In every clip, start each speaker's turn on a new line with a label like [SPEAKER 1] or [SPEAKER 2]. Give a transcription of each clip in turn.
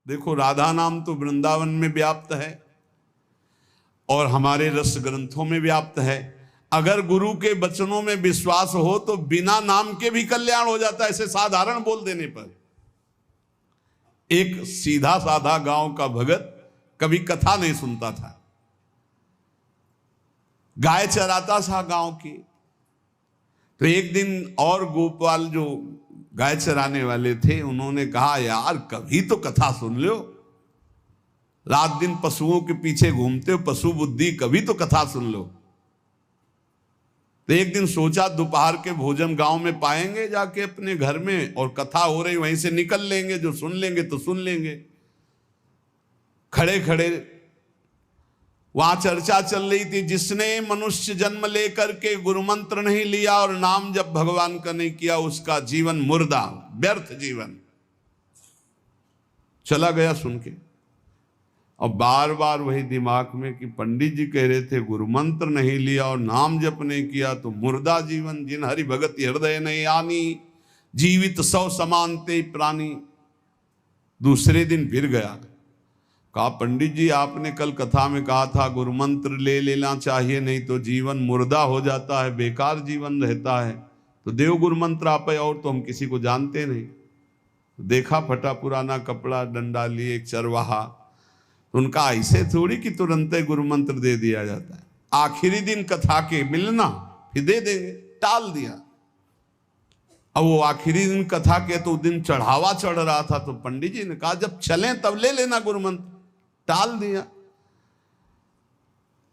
[SPEAKER 1] देखो, राधा नाम तो वृंदावन में व्याप्त है और हमारे रस ग्रंथों में व्याप्त है। अगर गुरु के वचनों में विश्वास हो तो बिना नाम के भी कल्याण हो जाता है, ऐसे साधारण बोल देने पर। एक सीधा साधा गांव का भगत कभी कथा नहीं सुनता था, गाय चराता था गांव की। तो एक दिन और गोपाल जो गाय चराने वाले थे, उन्होंने कहा यार कभी तो कथा सुन लो, रात दिन पशुओं के पीछे घूमते हो, पशु बुद्धि, कभी तो कथा सुन लो। तो एक दिन सोचा दोपहर के भोजन गांव में पाएंगे जाके अपने घर में, और कथा हो रही वहीं से निकल लेंगे, जो सुन लेंगे तो सुन लेंगे। खड़े खड़े वहां चर्चा चल रही थी, जिसने मनुष्य जन्म लेकर के गुरु मंत्र नहीं लिया और नाम जब भगवान का नहीं किया, उसका जीवन मुर्दा, व्यर्थ जीवन। चला गया सुन के, और बार बार वही दिमाग में कि पंडित जी कह रहे थे गुरु मंत्र नहीं लिया और नाम जप नहीं किया तो मुर्दा जीवन। जिन हरि भगत हृदय नहीं आनी, जीवित सौ समानते प्राणी। दूसरे दिन फिर गया, कहा पंडित जी आपने कल कथा में कहा था गुरु मंत्र ले लेना चाहिए, नहीं तो जीवन मुर्दा हो जाता है, बेकार जीवन रहता है। तो देव गुरु मंत्र आप, और तो हम किसी को जानते नहीं। देखा फटा पुराना कपड़ा, डंडा लिए एक चरवाहा। उनका ऐसे थोड़ी कि तुरंत गुरु मंत्र दे दिया जाता है, आखिरी दिन कथा के मिलना फिर दे देंगे, टाल दिया। अब वो आखिरी दिन कथा के तो दिन चढ़ावा चढ़ रहा था, तो पंडित जी ने कहा जब चलें तब ले लेना गुरु मंत्र, टाल दिया।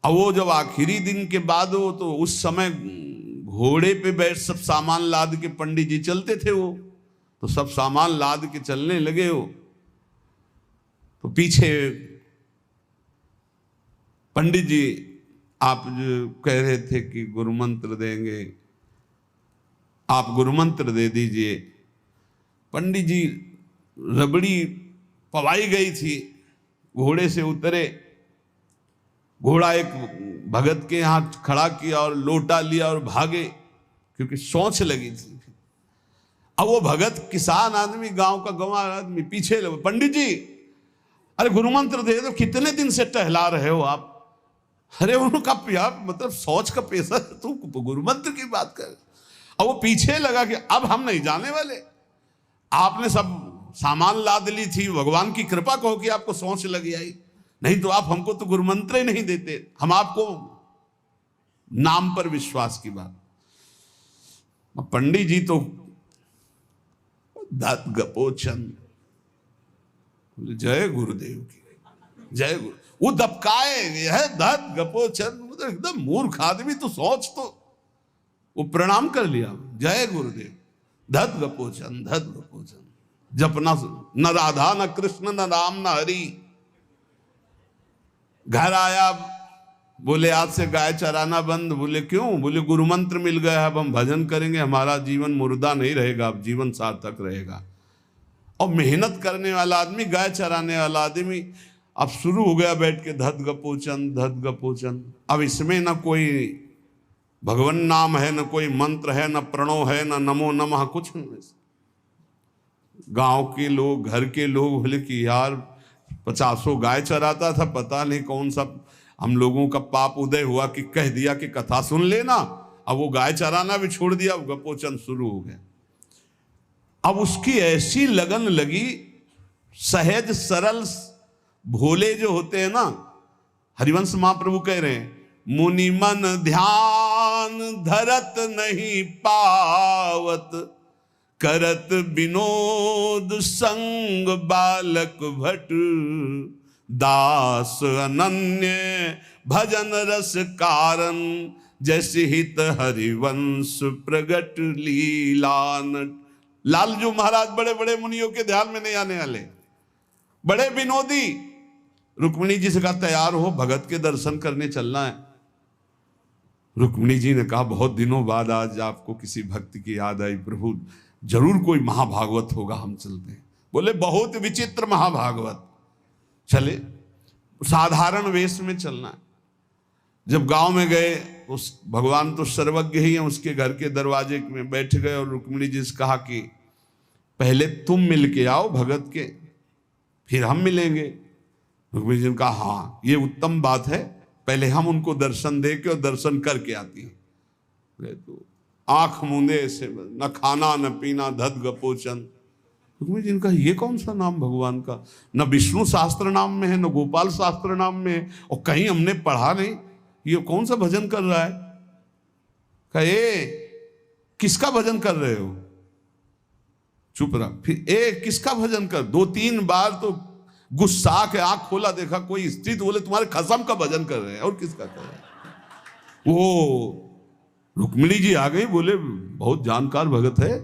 [SPEAKER 1] अब वो जब आखिरी दिन के बाद हो, तो उस समय घोड़े पे बैठ सब सामान लाद के पंडित जी चलते थे, वो तो सब सामान लाद के चलने लगे हो, तो पीछे पंडित जी आप जो कह रहे थे कि गुरु मंत्र देंगे, आप गुरु मंत्र दे दीजिए। पंडित जी रबड़ी पवाई गई थी, घोड़े से उतरे, घोड़ा एक भगत के यहाँ खड़ा किया और लोटा लिया और भागे, क्योंकि सोच लगी थी। अब वो भगत किसान आदमी, गांव का गंवार आदमी पीछे लगे, पंडित जी अरे गुरु मंत्र दे दो, कितने दिन से टहला रहे हो आप। अरे उनका यार मतलब सोच का पेशा, तू गुरु मंत्र की बात कर। अब वो पीछे लगा कि अब हम नहीं जाने वाले, आपने सब सामान लाद ली थी, भगवान की कृपा कहो कि आपको सोच लगी आई, नहीं तो आप हमको तो गुरु मंत्र ही नहीं देते, हम आपको नाम पर विश्वास की बात। पंडित जी तो दत्त गपोचन, जय गुरुदेव की जय गुरु। वो दबकाए है दत्त गपोचन, एकदम मूर्ख आदमी, तो सोच तो। वो प्रणाम कर लिया, जय गुरुदेव, धत गपोचन धत गपोचन। जपना न राधा न कृष्ण न राम न हरि। घर आया, बोले आज से गाय चराना बंद। बोले क्यों? बोले गुरु मंत्र मिल गया, अब हम भजन करेंगे, हमारा जीवन मुर्दा नहीं रहेगा, अब जीवन सार्थक रहेगा। और मेहनत करने वाला आदमी, गाय चराने वाला आदमी, अब शुरू हो गया बैठ के धत गपोचन धत गपोचन। अब इसमें ना कोई भगवान नाम है, न कोई मंत्र है, न प्रणव है, न नमो नमः, कुछ नहीं। गांव के लोग, घर के लोग बोले कि यार 50 गाय चराता था, पता नहीं कौन सा हम लोगों का पाप उदय हुआ कि कह दिया कि कथा सुन लेना। अब वो गाय चराना भी छोड़ दिया, गपोचन शुरू हो गया। अब उसकी ऐसी लगन लगी, सहज सरल भोले जो होते हैं ना, हरिवंश महाप्रभु कह रहे हैं, मुनि मन ध्यान धरत नहीं पावत, करत विनोद संग बालक भट, दास अनन्य भजन रस कारण, जैसे हित हरिवंश प्रगट लीलान। लालजू महाराज बड़े बड़े मुनियों के ध्यान में नहीं आने वाले, बड़े विनोदी। रुक्मिणी जी से कहा तैयार हो, भगत के दर्शन करने चलना है। रुक्मिणी जी ने कहा बहुत दिनों बाद आज आपको किसी भक्त की याद आई, प्रभु जरूर कोई महाभागवत होगा, हम चलते हैं। बोले बहुत विचित्र महाभागवत। चले, साधारण वेश में चलना है। जब गांव में गए, उस भगवान तो सर्वज्ञ ही है, उसके घर के दरवाजे में बैठ गए और रुक्मिणी जी से कहा कि पहले तुम मिल के आओ भगत के, फिर हम मिलेंगे। रुक्मिणी जी ने कहा हाँ ये उत्तम बात है, पहले हम उनको दर्शन दे के और दर्शन करके आती है। तो आंख मूंदे ऐसे, न खाना न पीना, धद गपोचन। रुक्मिणी जी ने कहा ये कौन सा नाम भगवान का, न विष्णु शास्त्र नाम में है न गोपाल शास्त्र नाम में है, और कहीं हमने पढ़ा नहीं, ये कौन सा भजन कर रहा है। कहे किसका भजन कर रहे हो, चुप रहा। फिर किसका भजन कर, 2-3 बार तो गुस्सा के आंख खोला, देखा कोई स्त्री, तो बोले तुम्हारे खसम का भजन कर रहे हैं, और किसका कर रहे हैं। वो रुक्मिणी जी आ गई, बोले बहुत जानकार भगत है।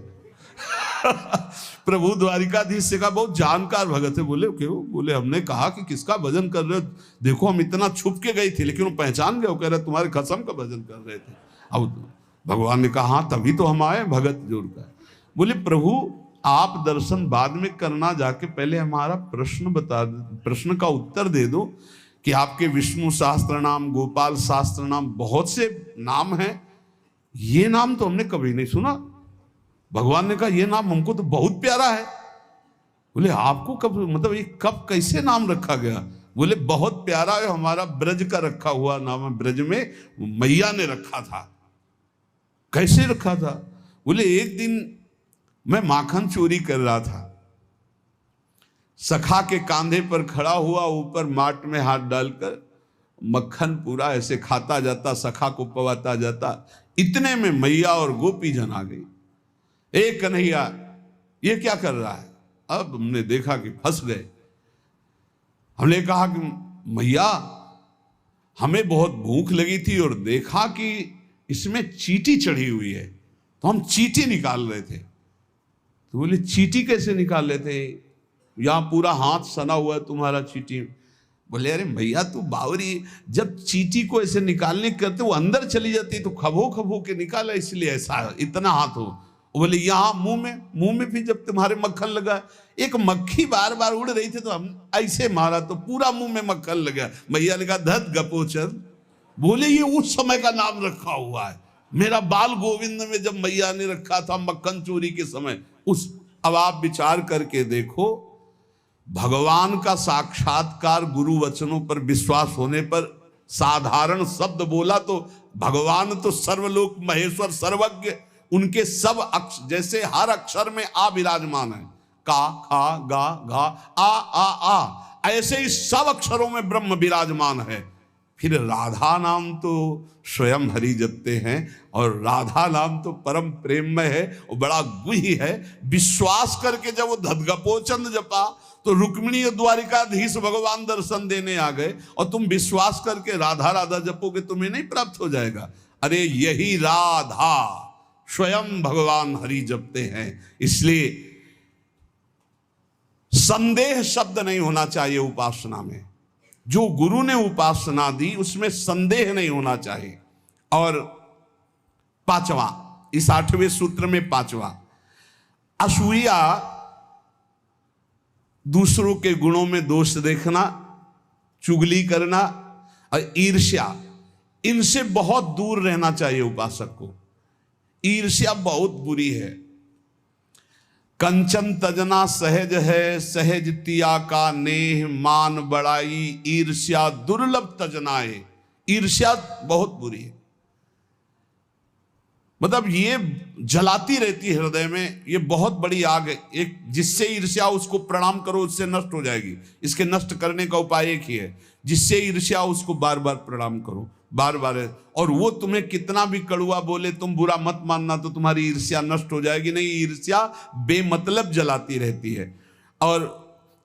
[SPEAKER 1] प्रभु द्वारिकाधीश से कहा बहुत जानकार भगत है। बोले क्यों, बोले हमने कहा कि किसका भजन कर रहे हो, देखो हम इतना छुप के गई थी लेकिन वो पहचान गए, वो कह रहे तुम्हारे खसम का भजन कर रहे थे। अब भगवान ने कहा हाँ तभी तो हम आए भगत जोड़ कर। बोले प्रभु आप दर्शन बाद में करना, जाके पहले हमारा प्रश्न बता, प्रश्न का उत्तर दे दो कि आपके विष्णु शास्त्र नाम, गोपाल शास्त्र नाम, बहुत से नाम हैं, ये नाम तो हमने कभी नहीं सुना। भगवान ने कहा ये नाम हमको तो बहुत प्यारा है। बोले आपको कब, मतलब ये कब कैसे नाम रखा गया। बोले बहुत प्यारा है, हमारा ब्रज का रखा हुआ नाम है, ब्रज में मैया ने रखा था। कैसे रखा था। बोले एक दिन मैं माखन चोरी कर रहा था, सखा के कांधे पर खड़ा हुआ, ऊपर माट में हाथ डालकर मक्खन पूरा ऐसे खाता जाता, सखा को पवाता जाता। इतने में मैया और गोपी जन आ गई। एक कन्हैया ये क्या कर रहा है। अब हमने देखा कि फंस गए। हमने कहा कि मैया हमें बहुत भूख लगी थी और देखा कि इसमें चींटी चढ़ी हुई है, तो हम चींटी निकाल रहे थे। तो बोले चींटी कैसे निकाल रहे थे, यहां पूरा हाथ सना हुआ है तुम्हारा चींटी। बोले अरे भैया तू बावरी, जब चींटी को ऐसे निकालने करते वो अंदर चली जाती तो खबो खबो के निकाला, इसलिए ऐसा इतना हाथ हो। बोले यहाँ मुंह में भी जब तुम्हारे मक्खन लगा, एक मक्खी बार बार उड़ रही थी तो हम ऐसे मारा तो पूरा मुंह में मक्खन लगा। भैया ने कहा धत गपोचन। बोले ये उस समय का नाम रखा हुआ है, मेरा बाल गोविंद में जब मैया ने रखा था मक्खन चोरी के समय उस। अब आप विचार करके देखो, भगवान का साक्षात्कार गुरु वचनों पर विश्वास होने पर साधारण शब्द बोला तो भगवान तो सर्वलोक महेश्वर सर्वज्ञ, उनके सब जैसे हर अक्षर में आ विराजमान है, का खा गा घा आ, ऐसे ही सब अक्षरों में ब्रह्म विराजमान है। फिर राधा नाम तो स्वयं हरि जपते हैं, और राधा नाम तो परम प्रेममय है और बड़ा गुही है। विश्वास करके जब वो धदगपोचंद जपा तो रुक्मिणी और द्वारिकाधीश भगवान दर्शन देने आ गए, और तुम विश्वास करके राधा राधा जपोगे तुम्हें नहीं प्राप्त हो जाएगा। अरे यही राधा स्वयं भगवान हरि जपते हैं। इसलिए संदेह शब्द नहीं होना चाहिए उपासना में। जो गुरु ने उपासना दी उसमें संदेह नहीं होना चाहिए। और 5वां, इस 8वें सूत्र में 5वां, असूया, दूसरों के गुणों में दोष देखना, चुगली करना और ईर्ष्या, इनसे बहुत दूर रहना चाहिए उपासक को। ईर्ष्या बहुत बुरी है। कंचन तजना सहज है, सहज तिया का नेह, मान बड़ाई ईर्ष्या दुर्लभ तजनाए। ईर्ष्या बहुत बुरी है, मतलब ये जलाती रहती है हृदय में, ये बहुत बड़ी आग है। एक जिससे ईर्ष्या उसको प्रणाम करो उससे नष्ट हो जाएगी। इसके नष्ट करने का उपाय एक ही है, जिससे ईर्ष्या उसको बार बार प्रणाम करो, बार बार। और वो तुम्हें कितना भी कड़ुआ बोले तुम बुरा मत मानना, तो तुम्हारी ईर्ष्या नष्ट हो जाएगी नहीं। ईर्ष्या बेमतलब जलाती रहती है। और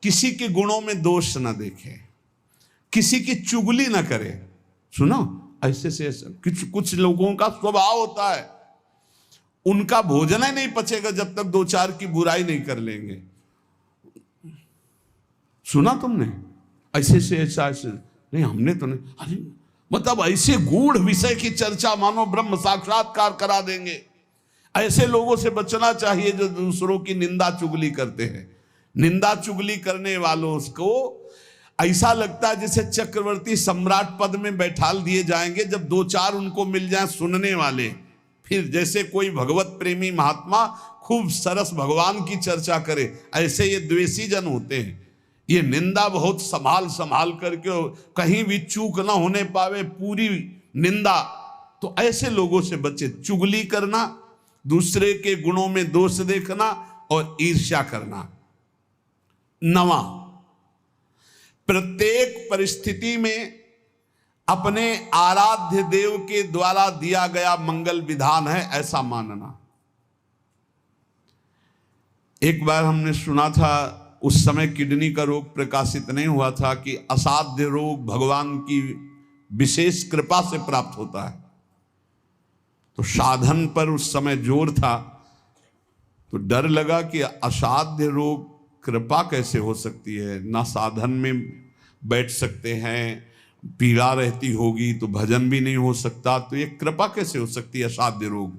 [SPEAKER 1] किसी के गुणों में दोष ना देखे, किसी की चुगली ना करे। सुनो, ऐसे से कुछ लोगों का स्वभाव होता है, उनका भोजन ही नहीं पचेगा जब तक 2-4 की बुराई नहीं कर लेंगे। सुना तुमने, ऐसे से ऐसा नहीं, हमने तो नहीं। अरे मतलब ऐसे गूढ़ विषय की चर्चा मानो ब्रह्म साक्षात्कार करा देंगे। ऐसे लोगों से बचना चाहिए जो दूसरों की निंदा चुगली करते हैं। निंदा चुगली करने वालों को ऐसा लगता है जैसे चक्रवर्ती सम्राट पद में बैठाल दिए जाएंगे, जब 2-4 उनको मिल जाए सुनने वाले। फिर जैसे कोई भगवत प्रेमी महात्मा खूब सरस भगवान की चर्चा करे, ऐसे ये द्वेषी जन होते हैं। ये निंदा बहुत संभाल संभाल करके, कहीं भी चूक ना होने पावे, पूरी निंदा। तो ऐसे लोगों से बचे। चुगली करना, दूसरे के गुणों में दोष देखना और ईर्ष्या करना। 9, प्रत्येक परिस्थिति में अपने आराध्य देव के द्वारा दिया गया मंगल विधान है ऐसा मानना। एक बार हमने सुना था, उस समय किडनी का रोग प्रकाशित नहीं हुआ था, कि असाध्य रोग भगवान की विशेष कृपा से प्राप्त होता है। तो साधन पर उस समय जोर था, तो डर लगा कि असाध्य रोग कृपा कैसे हो सकती है, ना साधन में बैठ सकते हैं, पीड़ा रहती होगी तो भजन भी नहीं हो सकता, तो ये कृपा कैसे हो सकती है असाध्य रोग।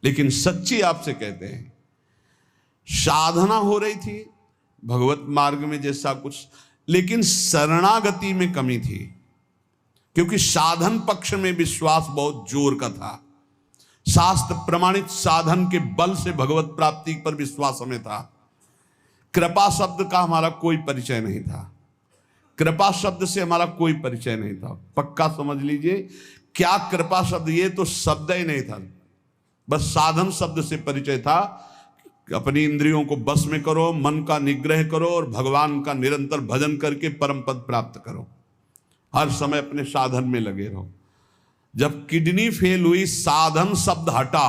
[SPEAKER 1] लेकिन सच्ची आपसे कहते हैं, साधना हो रही थी भगवत मार्ग में जैसा कुछ, लेकिन शरणागति में कमी थी, क्योंकि साधन पक्ष में विश्वास बहुत जोर का था। शास्त्र प्रमाणित साधन के बल से भगवत प्राप्ति पर विश्वास हमें था। कृपा शब्द का हमारा कोई परिचय नहीं था, कृपा शब्द से हमारा कोई परिचय नहीं था। पक्का समझ लीजिए, क्या कृपा शब्द, ये तो शब्द ही नहीं था, बस साधन शब्द से परिचय था। अपनी इंद्रियों को बस में करो, मन का निग्रह करो और भगवान का निरंतर भजन करके परम पद प्राप्त करो। हर समय अपने साधन में लगे रहो। जब किडनी फेल हुई, साधन शब्द हटा,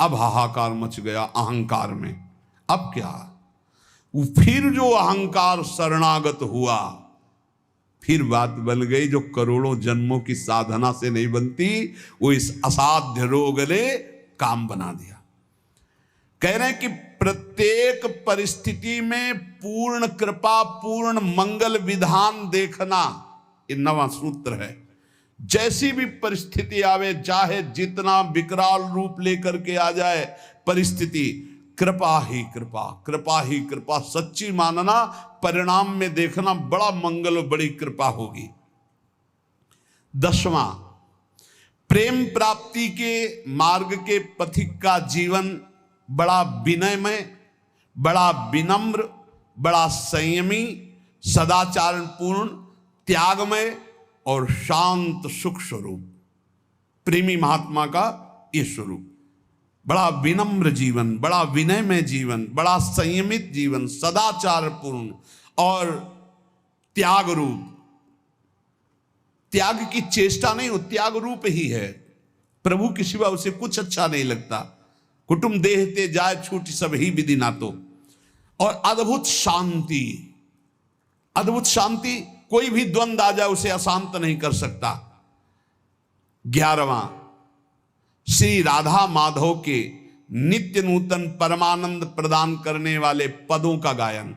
[SPEAKER 1] अब हाहाकार मच गया अहंकार में। अब क्या, फिर जो अहंकार शरणागत हुआ, फिर बात बन गई जो करोड़ों जन्मों की साधना से नहीं बनती, वो इस असाध्य रोग ने काम बना दिया। कह रहे हैं कि प्रत्येक परिस्थिति में पूर्ण कृपा, पूर्ण मंगल विधान देखना, ये 9वां सूत्र है। जैसी भी परिस्थिति आवे, चाहे जितना विकराल रूप लेकर के आ जाए परिस्थिति, कृपा ही कृपा, कृपा ही कृपा, सच्ची मानना, परिणाम में देखना बड़ा मंगल, बड़ी कृपा होगी। 10वां, प्रेम प्राप्ति के मार्ग के पथिक का जीवन बड़ा विनयमय, बड़ा विनम्र, बड़ा संयमी, सदाचारपूर्ण, त्यागमय और शांत सुख स्वरूप। प्रेमी महात्मा का ये स्वरूप, बड़ा विनम्र जीवन, बड़ा विनयमय जीवन, बड़ा संयमित जीवन, सदाचारपूर्ण और त्याग रूप। त्याग की चेष्टा नहीं, वो त्याग रूप ही है। प्रभु के सिवा उसे कुछ अच्छा नहीं लगता। कुटुंब देहते जाए छूट सब ही विधि ना तो। और अद्भुत शांति, अद्भुत शांति, कोई भी द्वंद्व आ जाए उसे अशांत नहीं कर सकता। 11वां, श्री राधा माधव के नित्य नूतन परमानंद प्रदान करने वाले पदों का गायन,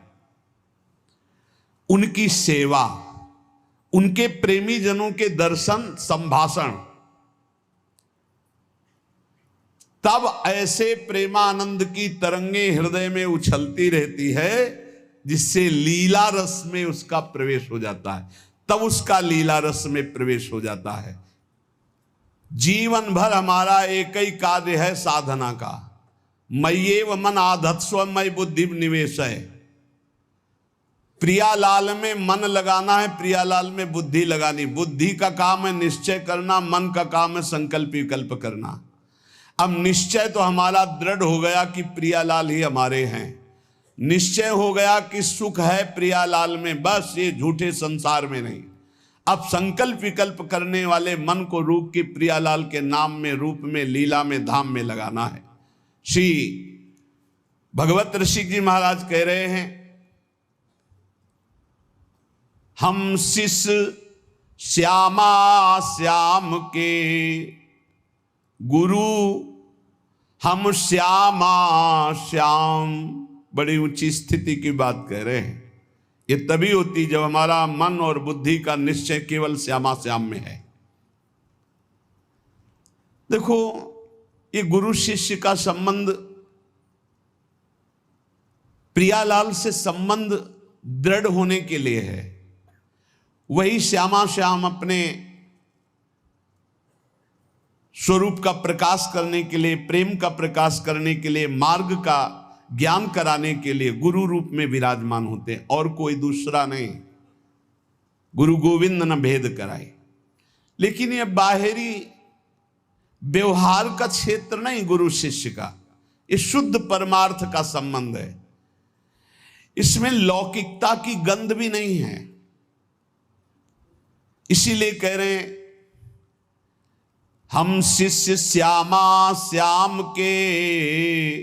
[SPEAKER 1] उनकी सेवा, उनके प्रेमी जनों के दर्शन संभाषण, तब ऐसे प्रेमानंद की तरंगे हृदय में उछलती रहती है जिससे लीला रस में उसका प्रवेश हो जाता है। तब उसका लीला रस में प्रवेश हो जाता है। जीवन भर हमारा एक ही कार्य है साधना का, मय्येव मन आधत्स्व मयि बुद्धि निवेश है। प्रियालाल में मन लगाना है, प्रियालाल में बुद्धि लगानी। बुद्धि का काम है निश्चय करना, मन का काम है संकल्प विकल्प करना। अब निश्चय तो हमारा दृढ़ हो गया कि प्रियालाल ही हमारे हैं, निश्चय हो गया कि सुख है प्रियालाल में, बस ये झूठे संसार में नहीं। अब संकल्प विकल्प करने वाले मन को रूप की प्रियालाल के नाम में, रूप में, लीला में, धाम में लगाना है। श्री भगवत ऋषि जी महाराज कह रहे हैं, हम शिष्य श्यामा श्याम के गुरु, हम श्यामा श्याम। बड़ी ऊंची स्थिति की बात कह रहे हैं। ये तभी होती जब हमारा मन और बुद्धि का निश्चय केवल श्यामा श्याम में है। देखो, ये गुरु शिष्य का संबंध, प्रियालाल से संबंध दृढ़ होने के लिए है। वही श्यामा श्याम अपने स्वरूप का प्रकाश करने के लिए, प्रेम का प्रकाश करने के लिए, मार्ग का ज्ञान कराने के लिए गुरु रूप में विराजमान होते हैं, और कोई दूसरा नहीं। गुरु गोविंद न भेद कराए। लेकिन यह बाहरी व्यवहार का क्षेत्र नहीं गुरु शिष्य का, ये शुद्ध परमार्थ का संबंध है। इसमें लौकिकता की गंध भी नहीं है। इसीलिए कह रहे हैं, हम शिष्य श्यामा श्याम के,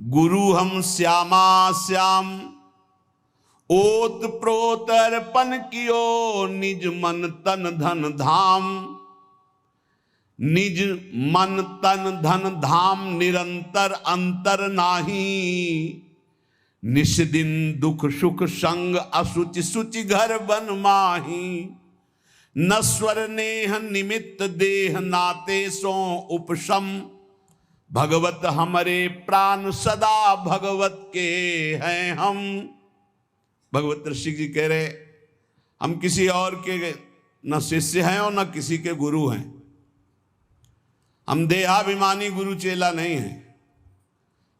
[SPEAKER 1] गुरु हम श्यामा श्याम। ओत प्रोत अर्पण कियो, निज मन तन धन धाम। निज मन तन धन धाम, निरंतर अंतर नाही। निस दिन दुख सुख संग, असुचि सुचि घर बन माही। नश्वर नेह निमित्त देह, नाते सो उपशम। भगवत हमारे प्राण सदा, भगवत के हैं हम। भगवत ऋषि जी कह रहे, हम किसी और के न शिष्य हैं और न किसी के गुरु हैं। हम देहाभिमानी गुरु चेला नहीं है।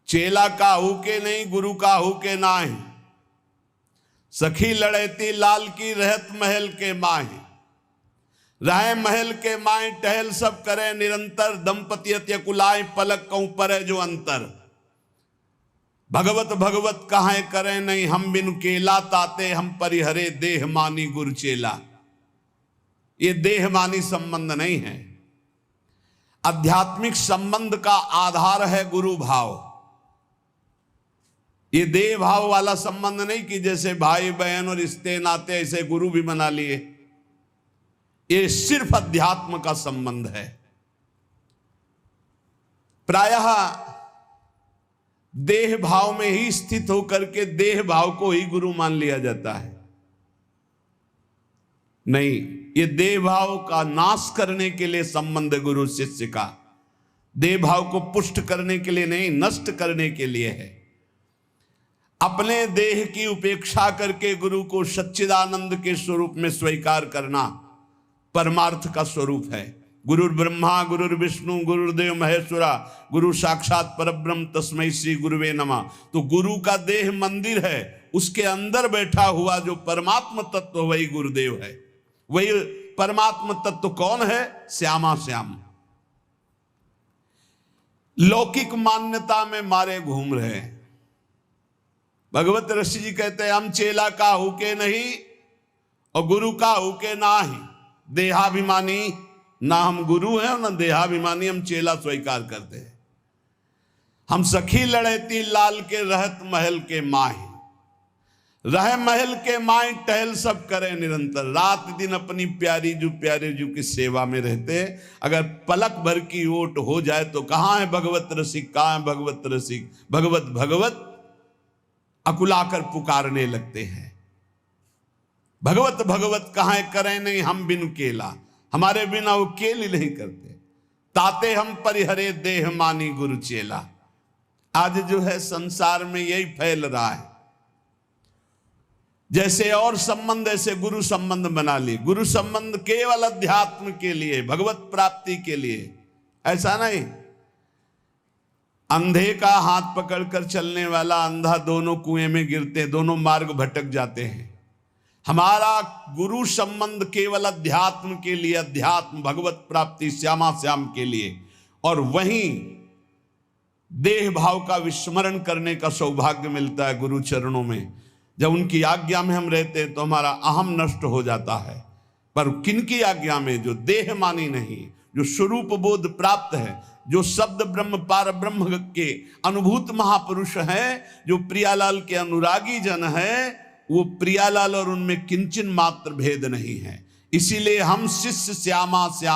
[SPEAKER 1] चेला काहू के नहीं, गुरु काहू के ना है। सखी लड़ैती लाल की, रहत महल के माहे। रहे महल के माए, टहल सब करे निरंतर। दंपति अत्य कुलाए, पलक कहूं पर जो अंतर। भगवत भगवत कहां करें नहीं, हम बिनु केला। ताते हम परिहरे, देह मानी गुरु चेला। ये देहमानी संबंध नहीं है। आध्यात्मिक संबंध का आधार है गुरु भाव। ये देह भाव वाला संबंध नहीं कि जैसे भाई बहन और रिश्ते नाते ऐसे गुरु भी बना लिए। ये सिर्फ अध्यात्म का संबंध है। प्रायः देह भाव में ही स्थित होकर के देह भाव को ही गुरु मान लिया जाता है। नहीं, ये देह भाव का नाश करने के लिए संबंध है गुरु शिष्य का। देह भाव को पुष्ट करने के लिए नहीं, नष्ट करने के लिए है। अपने देह की उपेक्षा करके गुरु को सच्चिदानंद के स्वरूप में स्वीकार करना परमार्थ का स्वरूप है। गुरुर् ब्रह्मा गुरुर् विष्णु गुरुर्देव महेश्वरा, गुरु साक्षात परब्रह्म तस्मै श्री गुरुवे नमः। तो गुरु का देह मंदिर है, उसके अंदर बैठा हुआ जो परमात्म तत्व वही गुरुदेव है। वही परमात्म तत्व कौन है? श्यामा श्याम। लौकिक मान्यता में मारे घूम रहे हैं। भगवत ऋषि जी कहते हैं, हम चेला का हुके नहीं और गुरु का हुके ना ही। देहाभिमानी ना हम गुरु हैं और ना देहाभिमानी हम चेला स्वीकार करते हैं। हम सखी लड़ैती लाल के, रहत महल के माही। रह महल के माए, टहल सब करे निरंतर। रात दिन अपनी प्यारी जू की सेवा में रहते। अगर पलक भर की ओट हो जाए तो कहाँ है भगवत रसिक, कहाँ है भगवत रसिक। भगवत भगवत अकुलाकर पुकारने लगते हैं। भगवत भगवत कहाँ करें नहीं, हम बिनु केला। हमारे बिना वो केल ही नहीं करते। ताते हम परिहरे, देह मानी गुरु चेला। आज जो है संसार में यही फैल रहा है। जैसे और संबंध ऐसे गुरु संबंध बना लिए। गुरु संबंध केवल अध्यात्म के लिए, भगवत प्राप्ति के लिए, ऐसा नहीं। अंधे का हाथ पकड़कर चलने वाला अंधा दोनों कुएं में गिरते, दोनों मार्ग भटक जाते हैं। हमारा गुरु संबंध केवल अध्यात्म के लिए, अध्यात्म भगवत प्राप्ति श्यामा श्याम के लिए। और वहीं देह भाव का विस्मरण करने का सौभाग्य मिलता है गुरु चरणों में। जब उनकी आज्ञा में हम रहते हैं तो हमारा अहम नष्ट हो जाता है। पर किनकी आज्ञा में? जो देह मानी नहीं, जो स्वरूप बोध प्राप्त है, जो शब्द ब्रह्म पार ब्रह्म के अनुभूत महापुरुष हैं, जो प्रियालाल के अनुरागी जन हैं, वो प्रियालाल और उनमें किंचन मात्र भेद नहीं है। इसीलिए हम शिष्य श्यामा श्याम